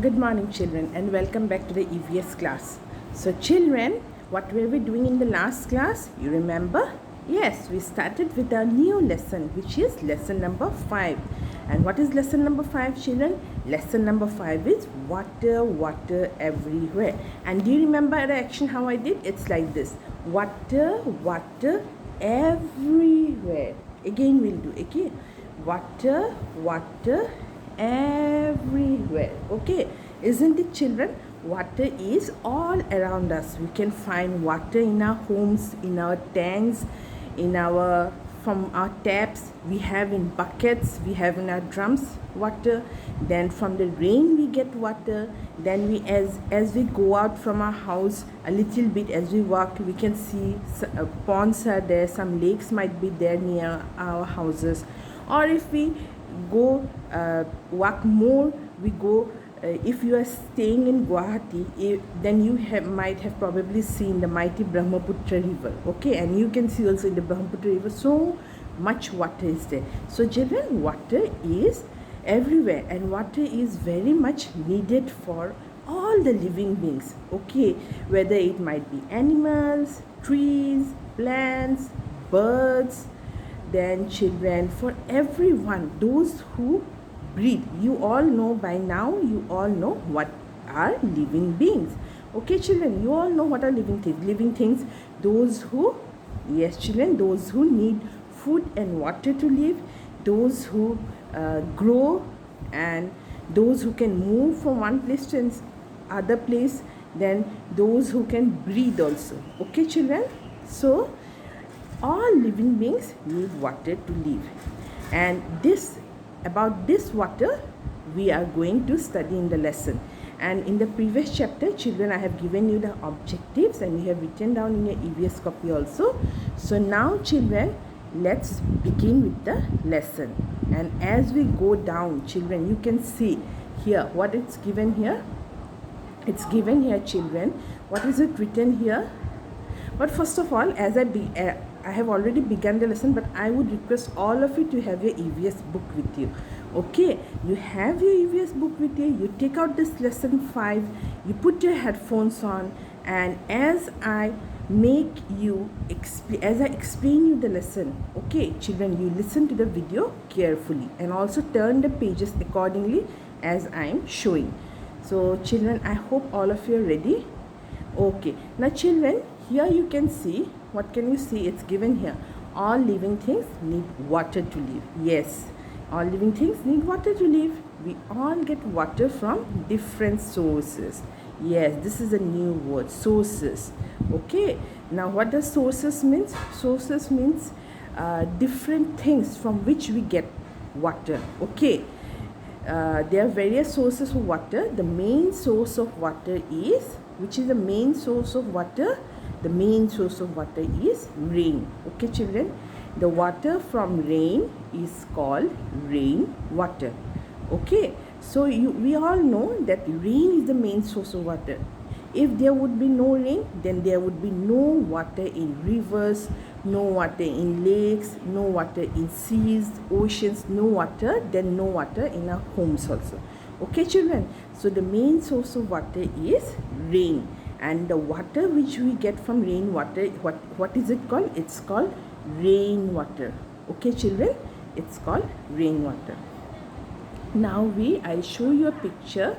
Good morning, children, and welcome back to the EVS class. So, children, what were we doing in the last class? You remember? Yes, we started with our new lesson, which is lesson number 5. And what is lesson number 5, children? Lesson number 5 is water, water everywhere. And do you remember the action how I did? It's like this: water, water everywhere. Again, we'll do again. Water, water everywhere. Okay, isn't it, children? Water is all around us. We can find water in our homes, in our tanks, in our from our taps. We have in buckets, we have in our drums water. Then from the rain we get water. Then we as we go out from our house a little bit, as we walk, we can see ponds are there, some lakes might be there near our houses. Or if we go walk more, we go if you are staying in Guwahati, then you might have probably seen the mighty Brahmaputra river. Okay, and you can see also in the Brahmaputra river so much water is there. So children, water is everywhere, and water is very much needed for all the living beings. Okay, whether it might be animals, trees, plants, birds, then children, for everyone, those who breathe. You all know by now, you all know what are living beings. Okay, children, you all know what are living things. Living things, those who, yes, children, those who need food and water to live, those who grow, and those who can move from one place to other place, then those who can breathe also. Okay, children, so all living beings need water to live, and about this water we are going to study in the lesson. And in the previous chapter, children, I have given you the objectives and you have written down in your EVS copy also. So now, children, let's begin with the lesson. And as we go down, children, you can see here what it's given here. It's given here, children. What is it written here? But first of all, as I have already begun the lesson, but I would request all of you to have your EVS book with you. Okay, you have your EVS book with you. You take out this lesson 5. You put your headphones on, and as I explain you the lesson, okay, children, you listen to the video carefully and also turn the pages accordingly as I am showing. So, children, I hope all of you are ready. Okay, now, children, here you can see, what can you see? It's given here. All living things need water to live. Yes, all living things need water to live. We all get water from different sources. Yes, this is a new word, sources. Okay, now what does sources means? Sources means different things from which we get water. Okay, there are various sources of water. The main source of water is, which is the main source of water? The main source of water is rain. Okay, children, the water from rain is called rain water. Okay, so we all know that rain is the main source of water. If there would be no rain, then there would be no water in rivers, no water in lakes, no water in seas, oceans, no water, then no water in our homes also. Okay, children, so the main source of water is rain. And the water which we get from rainwater, what is it called? It's called rainwater. Okay, children, it's called rainwater. Now I'll show you a picture,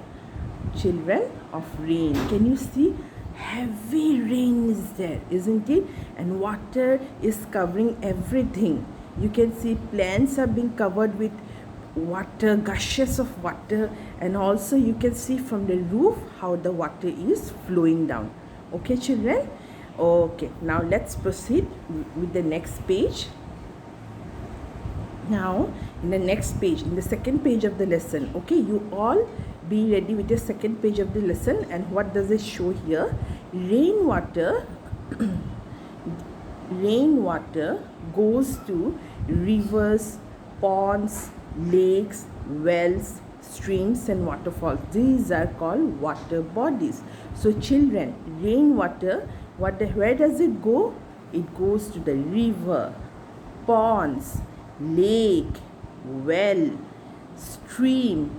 children, of rain. Can you see? Heavy rain is there, isn't it? And water is covering everything. You can see plants are being covered with water, gushes of water, and also you can see from the roof how the water is flowing down. Okay, children? Okay, now let's proceed with the next page. Now, in the next page, in the second page of the lesson, okay, you all be ready with the second page of the lesson. And what does it show here? Rainwater rainwater goes to rivers, ponds, lakes, wells, streams, and waterfalls. These are called water bodies. So, children, rainwater, where does it go? It goes to the river, ponds, lake, well, stream,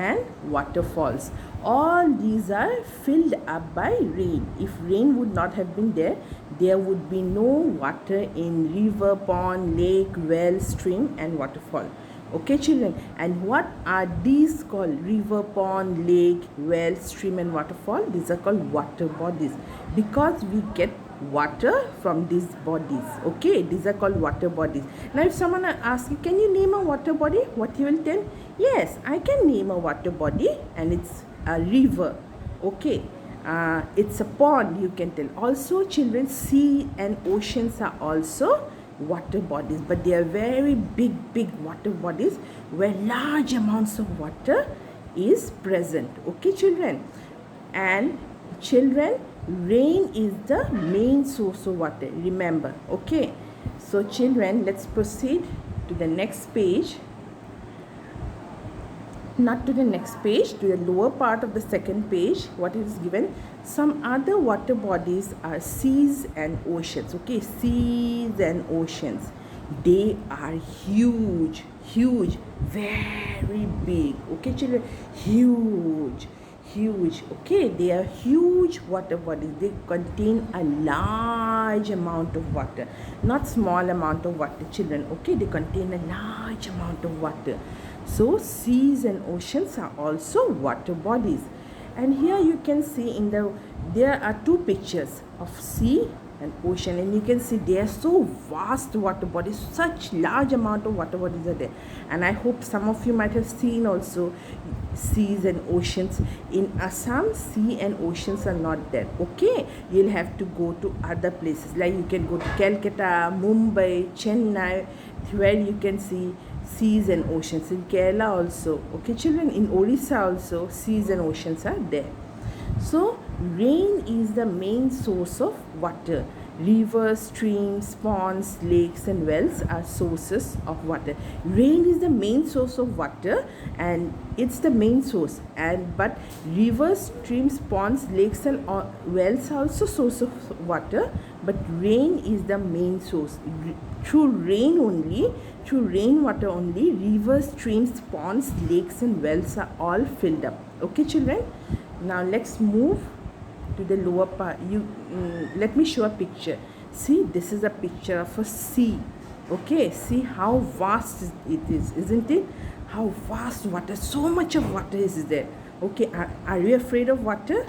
and waterfalls. All these are filled up by rain. If rain would not have been there, there would be no water in river, pond, lake, well, stream and waterfall. Okay children, and what are these called? River, pond, lake, well, stream and waterfall. These are called water bodies because we get water from these bodies. Okay, these are called water bodies. Now if someone asks you, can you name a water body? What you will tell? Yes, I can name a water body, and it's a river. Okay, it's a pond, you can tell. Also children, sea and oceans are also water bodies, but they are very big water bodies where large amounts of water is present. Okay children, and children, rain is the main source of water, remember. Okay, so children, let's proceed to the next page. Not to the next page, to the lower part of the second page. What is given? Some other water bodies are seas and oceans. Okay, seas and oceans, they are huge, very big. Okay children, huge. Okay, they are huge water bodies. They contain a large amount of water, not small amount of water children. Okay, they contain a large amount of water. So seas and oceans are also water bodies. And here you can see there are two pictures of sea and ocean, and you can see they are so vast water bodies, such large amount of water bodies are there. And I hope some of you might have seen also seas and oceans. In Assam, sea and oceans are not there. Okay, you'll have to go to other places, like you can go to Calcutta, Mumbai, Chennai, where you can see seas and oceans. In Kerala also. Okay children, in Orissa also seas and oceans are there. So rain is the main source of water. Rivers, streams, ponds, lakes and wells are sources of water. Rain is the main source of water, and it's the main source. But rivers, streams, ponds, lakes and wells are also source of water, but rain is the main source. Through rainwater only, rivers, streams, ponds, lakes and wells are all filled up. Okay children, now let's move to the lower part. Let me show a picture. See, this is a picture of a sea. Okay, see how vast it is, isn't it? How vast water, so much of water is there. Okay, are you afraid of water?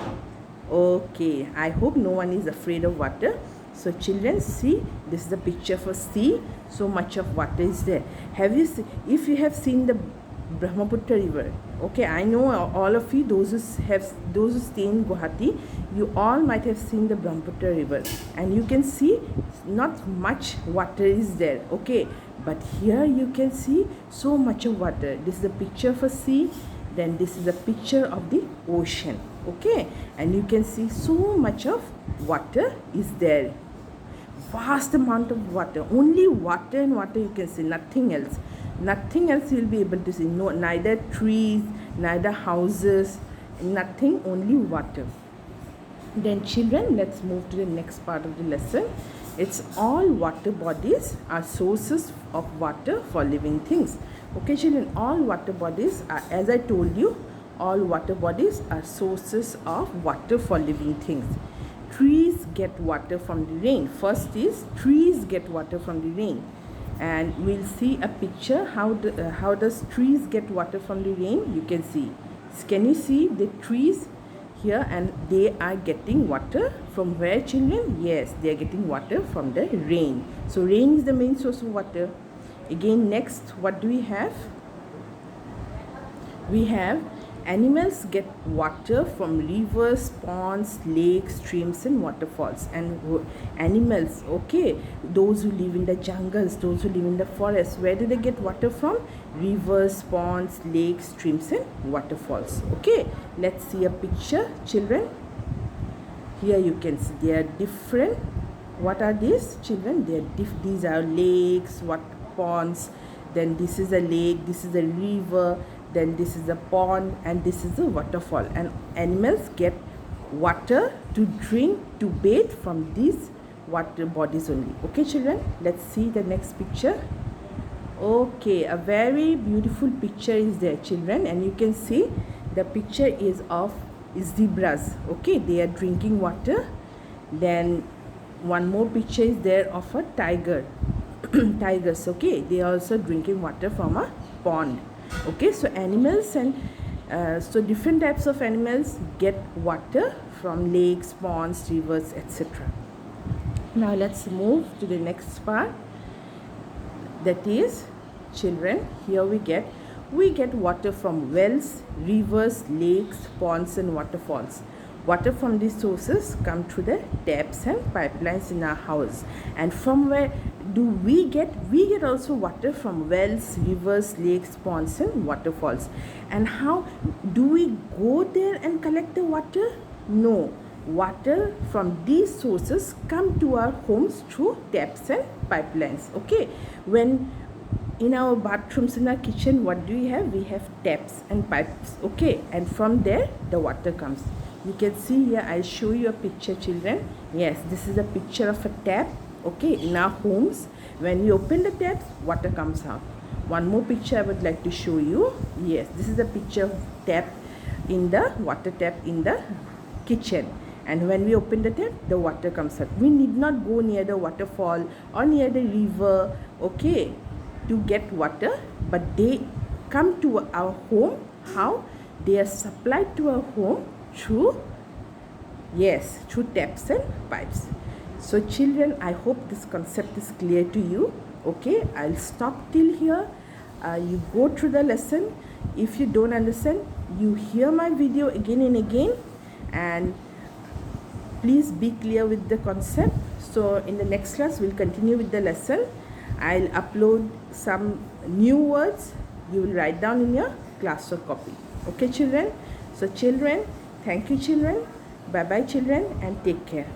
Okay, I hope no one is afraid of water. So children, see, this is a picture of a sea. So much of water is there. Have you seen, if you have seen the Brahmaputra river? Okay, I know all of you, those who stay in Guwahati, you all might have seen the Brahmaputra river, and you can see not much water is there. Okay, but here you can see so much of water. This is a picture of a sea, then this is a picture of the ocean. Okay, and you can see so much of water is there. Vast amount of water, only water and water you can see, nothing else you will be able to see. No, neither trees, neither houses, nothing, only water. Then children, let's move to the next part of the lesson. It's all water bodies are sources of water for living things. Okay children, all water bodies are, as I told you, all water bodies are sources of water for living things. Trees get water from the rain. First is trees get water from the rain, and we'll see a picture how does trees get water from the rain. You can see, can you see the trees here, and they are getting water from where children? Yes, they are getting water from the rain. So rain is the main source of water. Again, next, what do we have? We have animals get water from rivers, ponds, lakes, streams and waterfalls. And animals, okay, those who live in the jungles, those who live in the forests, where do they get water from? Rivers, ponds, lakes, streams and waterfalls. Okay, let's see a picture children. Here you can see they are different. What are these children? These are lakes, ponds, then this is a lake, this is a river, then this is a pond, and this is a waterfall. And animals get water to drink, to bathe from these water bodies only. Okay children, let's see the next picture. Okay, a very beautiful picture is there, children, and you can see the picture is of zebras. Okay, they are drinking water. Then one more picture is there of a tiger. Tigers, okay, they are also drinking water from a pond. Okay, so animals and so different types of animals get water from lakes, ponds, rivers, etc. Now let's move to the next part, that is, children, here we get water from wells, rivers, lakes, ponds and waterfalls. Water from these sources come through the taps and pipelines in our house. And from where do we get also water from wells, rivers, lakes, ponds and waterfalls. And how do we go there and collect the water? No, water from these sources come to our homes through taps and pipelines. Okay, when in our bathrooms, in our kitchen, what do we have? We have taps and pipes. Okay, and from there the water comes. You can see here, I'll show you a picture, children. Yes, this is a picture of a tap. Okay, in our homes, when we open the taps, water comes out. One more picture I would like to show you. Yes, this is a picture of tap, in the water tap in the kitchen. And when we open the tap, the water comes out. We need not go near the waterfall or near the river, okay, to get water, but they come to our home. How? They are supplied to our home through, yes, through taps and pipes. So children, I hope this concept is clear to you. Okay, I'll stop till here. You go through the lesson. If you don't understand, you hear my video again and again, and please be clear with the concept. So in the next class, we'll continue with the lesson. I'll upload some new words. You will write down in your classwork copy. Okay, children? So children, thank you, children. Bye-bye, children, and take care.